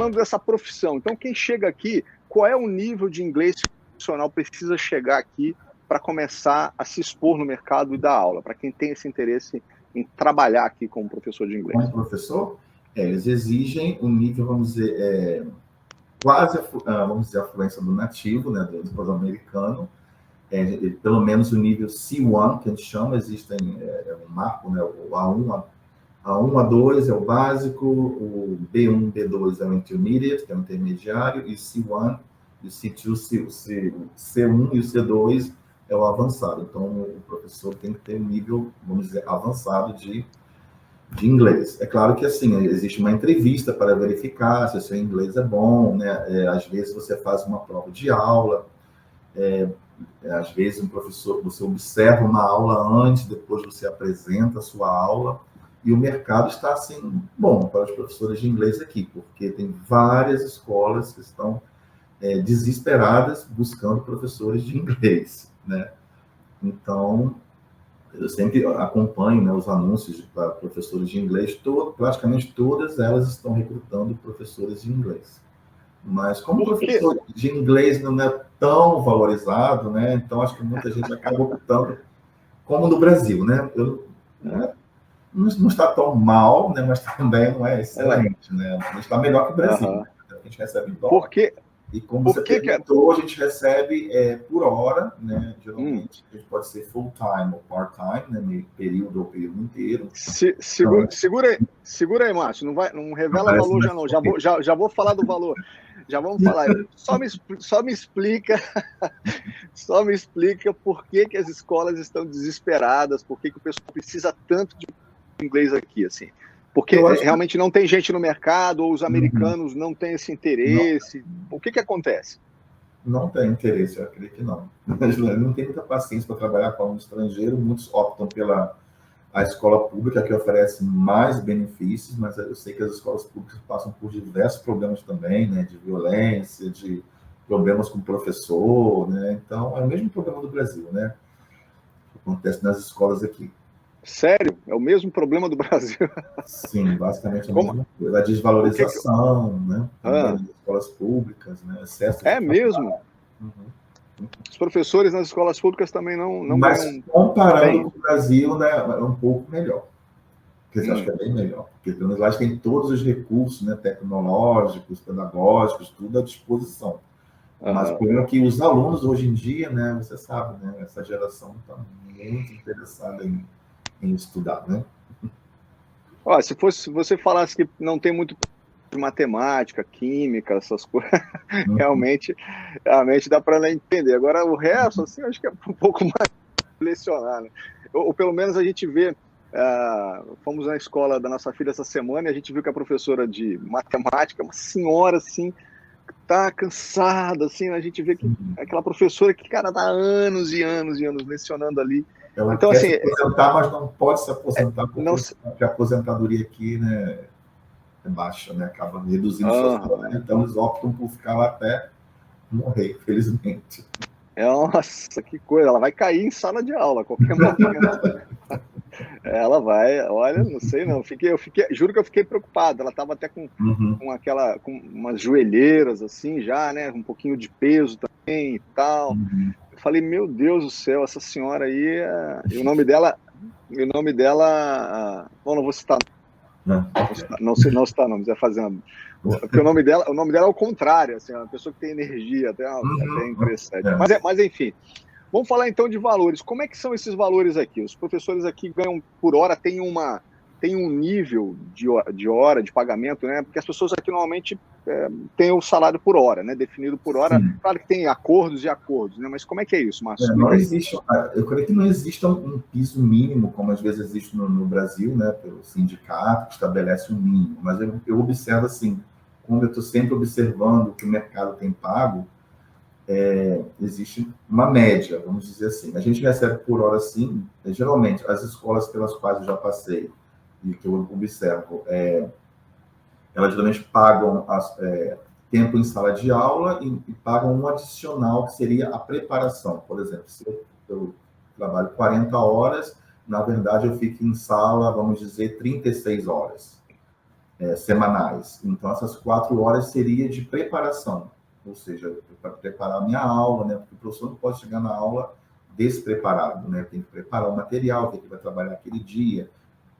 falando dessa profissão. Então, quem chega aqui, qual é o nível de inglês que o profissional precisa chegar aqui para começar a se expor no mercado e dar aula, para quem tem esse interesse em trabalhar aqui como professor de inglês? Como professor, eles exigem um nível, vamos dizer, quase, vamos dizer, a fluência do nativo, né, do espanhol americano, pelo menos o nível C1, que a gente chama, existem um marco, né, o A1, A2 é o básico, o B1, B2 é o intermediate, que é o intermediário, e o C1, e o C2, o C1 e o C2 é o avançado. Então, o professor tem que ter um nível, vamos dizer, avançado de inglês. É claro que, assim, existe uma entrevista para verificar se o seu inglês é bom, né? Às vezes você faz uma prova de aula, às vezes um professor, você observa uma aula antes, depois você apresenta a sua aula, e o mercado está, assim, bom para os professores de inglês aqui, porque tem várias escolas que estão desesperadas buscando professores de inglês, né? Então, eu sempre acompanho, né, os anúncios para professores de inglês, praticamente todas elas estão recrutando professores de inglês. Mas como professor de inglês não é tão valorizado, né, então acho que muita gente acaba optando, como no Brasil, né? Não está tão mal, né, mas também não é excelente, né? A gente está melhor que o Brasil, né? A gente recebe dólar. E como você perguntou, a gente recebe por hora, né? Geralmente, a gente pode ser full-time ou part-time, né? Período ou período inteiro. Segura aí, Márcio. Não revela valor já não. Já vou falar do valor. Já vamos falar. Só me explica por que as escolas estão desesperadas, por que o pessoal precisa tanto de inglês aqui, assim. Porque realmente não tem gente no mercado, ou os americanos não têm esse interesse. O que acontece? Não tem interesse, eu acredito que não. Não tem muita paciência para trabalhar com um estrangeiro, muitos optam pela escola pública, que oferece mais benefícios, mas eu sei que as escolas públicas passam por diversos problemas também, né, de violência, de problemas com o professor, né, então é o mesmo problema do Brasil, né, que acontece nas escolas aqui. Sério? É o mesmo problema do Brasil? Sim, basicamente a mesma coisa. A desvalorização, né? Também das escolas públicas, né? Excesso de mesmo? Os professores nas escolas públicas também não Mas ganham comparando bem. com o Brasil, né, é um pouco melhor. Quer dizer, acho que é bem melhor. Porque pelo menos lá tem todos os recursos, né, tecnológicos, pedagógicos, tudo à disposição. Mas o problema é que os alunos hoje em dia, né, você sabe, né, essa geração está muito interessada em estudar, né? Ó, se você falasse que não tem muito de matemática, química, essas coisas, realmente dá para entender. Agora, o resto, assim, acho que é um pouco mais lecionar, né? Ou pelo menos a gente vê, fomos na escola da nossa filha essa semana e a gente viu que a professora de matemática, uma senhora, assim, tá cansada, assim, a gente vê que aquela professora que, cara, tá anos e anos e anos lecionando ali. Ela então, quer assim, se aposentar, mas não pode se aposentar porque a aposentadoria aqui, né, é baixa, né? Acaba reduzindo suas horas, então eles optam por ficar lá até morrer, infelizmente. Nossa, que coisa, ela vai cair em sala de aula a qualquer momento. Ela vai, olha, não sei não, juro que eu fiquei preocupado, ela estava até com umas joelheiras assim já, né, um pouquinho de peso também e tal. Eu falei, meu Deus do céu, essa senhora aí, e o nome dela, bom, não vou citar, não citar nomes, é fazendo, porque o nome dela é o contrário, assim, é uma pessoa que tem energia, até interessante, mas enfim. Vamos falar então de valores. Como é que são esses valores aqui? Os professores aqui ganham por hora, tem um nível de hora, de pagamento, né? Porque as pessoas aqui normalmente têm o salário por hora, né? Definido por hora. Sim. Claro que tem acordos e acordos, né? Mas como é que é isso, Márcio? Não existe, eu creio que não existe um piso mínimo, como às vezes existe no Brasil, né? Pelo sindicato, que estabelece um mínimo. Mas eu observo assim, como eu estou sempre observando o que o mercado tem pago, existe uma média, vamos dizer assim. A gente recebe por hora, sim, geralmente, as escolas pelas quais eu já passei e que eu observo, elas geralmente pagam tempo em sala de aula e pagam um adicional, que seria a preparação. Por exemplo, se eu trabalho 40 horas, na verdade eu fico em sala, vamos dizer, 36 horas. semanais. Então, essas 4 horas seria de preparação, ou seja, para preparar a minha aula, né? Porque o professor não pode chegar na aula despreparado, né? Tem que preparar o material, tem que vai trabalhar aquele dia,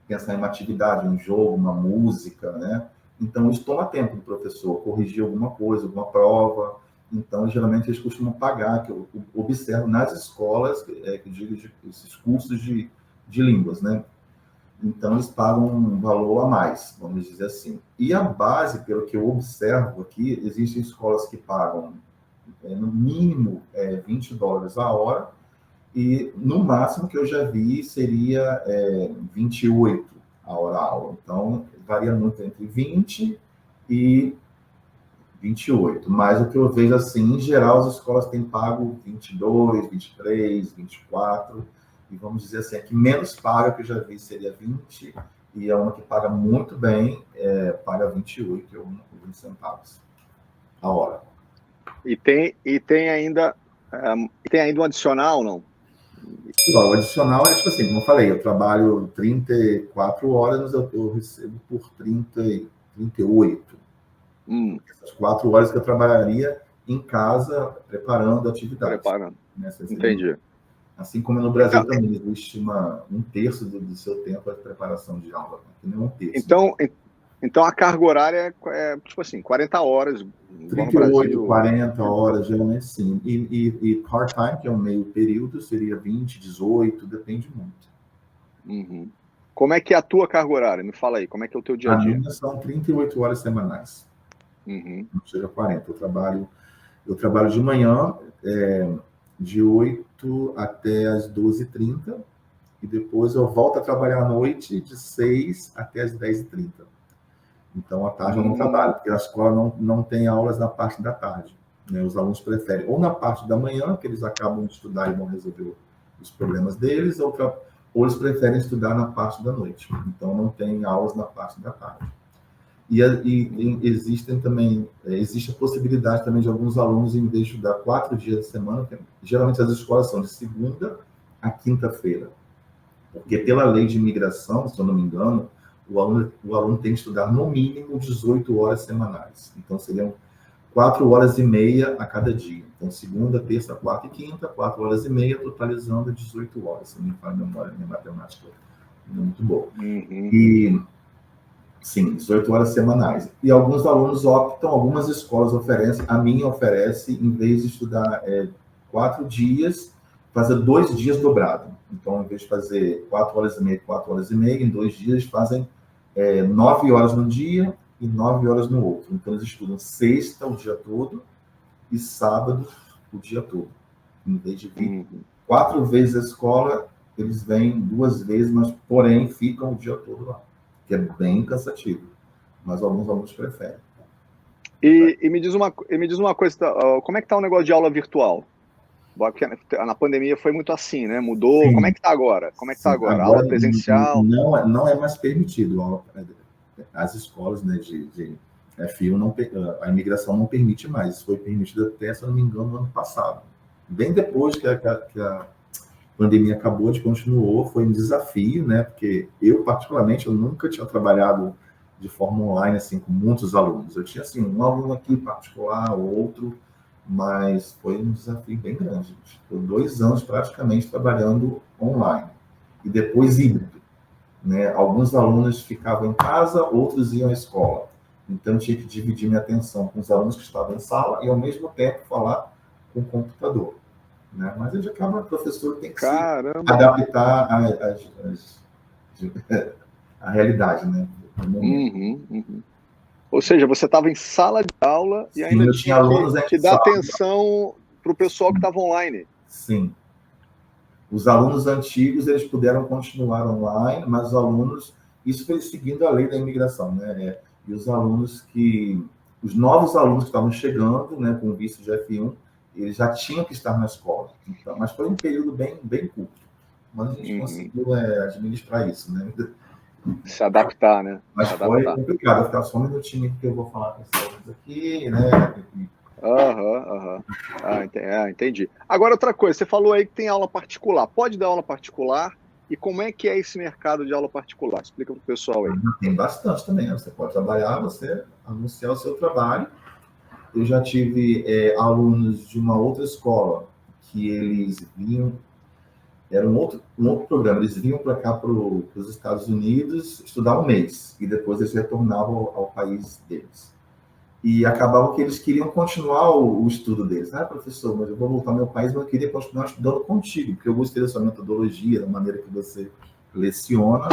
pensar em uma atividade, um jogo, uma música, né? Então, isso toma tempo do professor, corrigir alguma coisa, alguma prova. Então, geralmente, eles costumam pagar, que eu observo nas escolas, que digo, esses cursos de línguas, né? Então, eles pagam um valor a mais, vamos dizer assim. E a base, pelo que eu observo aqui, existem escolas que pagam, no mínimo, $20 a hora, e no máximo que eu já vi seria 28 a hora aula. Então, varia muito entre 20 e 28. Mas o que eu vejo assim, em geral, as escolas têm pago 22, 23, 24. E vamos dizer assim, a que menos paga que eu já vi seria 20, e a uma que paga muito bem paga 28 ou 20 centavos a hora. E tem ainda um adicional, não? O adicional é tipo assim, como eu falei, eu trabalho 34 horas, mas eu recebo por 30, 38. Essas 4 horas que eu trabalharia em casa, preparando atividades. Preparando. Né? Entendi. Assim como no Brasil também existe um terço do seu tempo para preparação de aula, que não é um terço. Então a carga horária é tipo assim, 40 horas. 38, 40 horas, geralmente sim. E part-time, que é um meio período, seria 20, 18, depende muito. Como é que é a tua carga horária? Me fala aí, como é que é o teu dia a dia? A minha são 38 horas semanais. Não chega a 40. Eu trabalho de manhã, de 8 até as 12h30, e depois eu volto a trabalhar à noite, de 6 até as 10h30. Então, à tarde eu não trabalho, porque a escola não tem aulas na parte da tarde. Né? Os alunos preferem ou na parte da manhã, que eles acabam de estudar e vão resolver os problemas deles, ou eles preferem estudar na parte da noite. Então, não tem aulas na parte da tarde. E existem também, existe a possibilidade também de alguns alunos, em vez de estudar 4 dias da semana, que geralmente as escolas são de segunda a quinta-feira. Porque pela lei de imigração, se eu não me engano, o aluno tem que estudar no mínimo 18 horas semanais. Então, seriam 4 horas e meia a cada dia. Então, segunda, terça, quarta e quinta, 4 horas e meia, totalizando 18 horas. Se não me falha a memória, minha matemática não é muito boa. E, sim, 18 horas semanais. E alguns alunos optam, algumas escolas oferecem, a minha oferece, em vez de estudar 4 dias, fazer 2 dias dobrado. Então, em vez de fazer 4 horas e meia, 4 horas e meia, em 2 dias fazem 9 horas num dia e 9 horas no outro. Então, eles estudam sexta o dia todo e sábado o dia todo. Em vez de vir 4 vezes a escola, eles vêm 2 vezes, mas, porém, ficam o dia todo lá. Que é bem cansativo. Mas alguns alunos preferem. E me diz uma coisa, como é que está o negócio de aula virtual? Porque na pandemia foi muito assim, né? Mudou. Sim. Como é que está agora? Como é que está agora? Aula presencial? Não é mais permitido. As escolas, né, de F1, a imigração não permite mais. Isso foi permitido até, se eu não me engano, no ano passado. Bem depois que a pandemia acabou, a gente continuou, foi um desafio, né? Porque eu, particularmente, eu nunca tinha trabalhado de forma online, assim, com muitos alunos. Eu tinha, assim, um aluno aqui particular, outro, mas foi um desafio bem grande. Ficou 2 anos praticamente trabalhando online. E depois híbrido. Né? Alguns alunos ficavam em casa, outros iam à escola. Então, eu tinha que dividir minha atenção com os alunos que estavam em sala e, ao mesmo tempo, falar com o computador. Né? Mas a gente acaba, o professor tem que se adaptar à realidade, né? Ou seja, você estava em sala de aula e ainda tinha que dar atenção para o pessoal que estava online. Sim. Os alunos antigos, eles puderam continuar online, mas os alunos, isso foi seguindo a lei da imigração, né? E os novos alunos que estavam chegando, né, com visto de F1, eles já tinham que estar na escola. Então, mas foi um período bem, bem curto. Mas a gente conseguiu administrar isso, né? Se adaptar, né? Mas foi complicado. Ficar só um minutinho que eu vou falar com esses alunos aqui, né? Entendi. Agora, outra coisa, você falou aí que tem aula particular. Pode dar aula particular E como é que é esse mercado de aula particular? Explica para o pessoal aí. Tem bastante também, né? Você pode trabalhar, você anunciar o seu trabalho. Eu já tive alunos de uma outra escola que eles vinham, era um outro programa, eles vinham para cá, para os Estados Unidos, estudar um mês, e depois eles retornavam ao país deles. E acabava que eles queriam continuar o estudo deles. Ah, professor, mas eu vou voltar ao meu país, mas eu queria continuar estudando contigo, porque eu gostei da sua metodologia, da maneira que você leciona,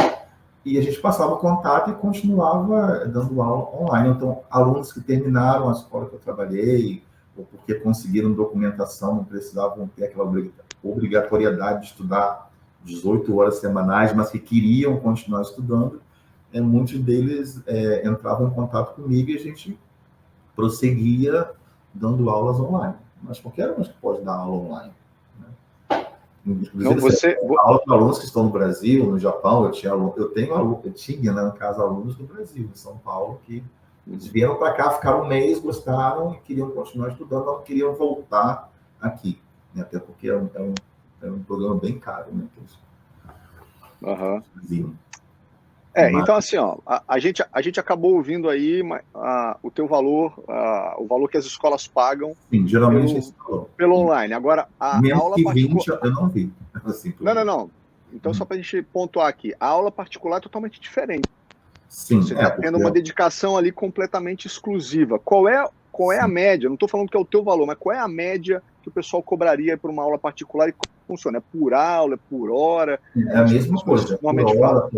e a gente passava contato e continuava dando aula online. Então, alunos que terminaram a escola que eu trabalhei, ou porque conseguiram documentação, não precisavam ter aquela obrigatoriedade de estudar 18 horas semanais, mas que queriam continuar estudando, muitos deles entravam em contato comigo e a gente prosseguia dando aulas online. Mas qualquer um que pode dar aula online. Inclusive, Não, você... aula para alunos que estão no Brasil, no Japão, eu tinha, né, no caso, alunos do Brasil, de São Paulo, que eles vieram para cá, ficaram um mês, gostaram e queriam continuar estudando, não queriam voltar aqui, né, até porque é um programa bem caro, né? Então assim, ó, a gente acabou ouvindo aí o teu valor, o valor que as escolas pagam. Sim, geralmente pelo online. Agora, a aula particular... eu não vi. Assim, não. Então, só para a gente pontuar aqui, a aula particular é totalmente diferente. Sim, você está tendo uma dedicação ali completamente exclusiva. Qual é a média? Não estou falando que é o teu valor, mas qual é a média que o pessoal cobraria por uma aula particular e como funciona? É por aula, é por hora? É a mesma coisa, por hora.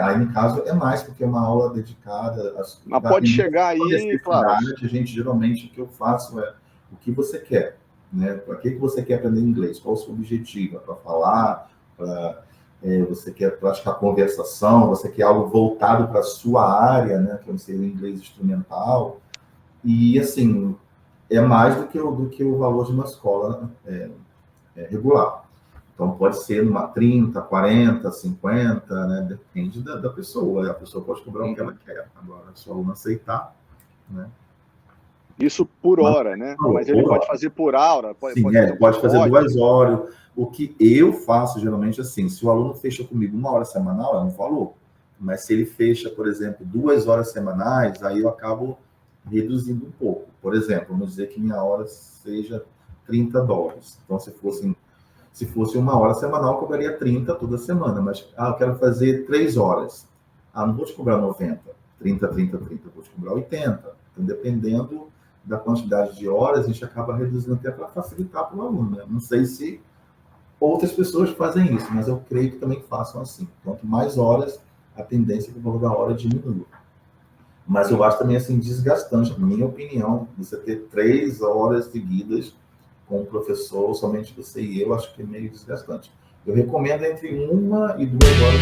Aí, no caso, é mais, porque é uma aula dedicada... Mas pode chegar aí, claro. A gente, geralmente, o que eu faço é o que você quer, né? Para que você quer aprender inglês? Qual o seu objetivo? É para falar? Você quer praticar conversação? Você quer algo voltado para a sua área, né? Que seria o inglês instrumental? E, assim, é mais do que o valor de uma escola regular. Então, pode ser numa 30, 40, 50, né? Depende da pessoa. A pessoa pode cobrar o que ela quer. Agora, se o aluno aceitar, né? Isso por hora, né? Mas ele pode fazer por hora. Pode fazer 2 horas. O que eu faço, geralmente, assim, se o aluno fecha comigo 1 hora semanal, é um valor. Mas se ele fecha, por exemplo, 2 horas semanais, aí eu acabo reduzindo um pouco. Por exemplo, vamos dizer que minha hora seja $30. Então, se fosse 1 hora semanal, eu cobraria 30 toda semana. Mas, eu quero fazer 3 horas. Não vou te cobrar 90. 30, 30, 30. Vou te cobrar 80. Então, dependendo da quantidade de horas, a gente acaba reduzindo até para facilitar para o aluno, né? Não sei se outras pessoas fazem isso, mas eu creio que também façam assim. Quanto mais horas, a tendência é que o valor da hora diminua. Mas eu acho também assim desgastante, na minha opinião, você ter 3 horas seguidas com o professor, somente você e eu, acho que é meio desgastante. Eu recomendo entre 1 e 2 horas.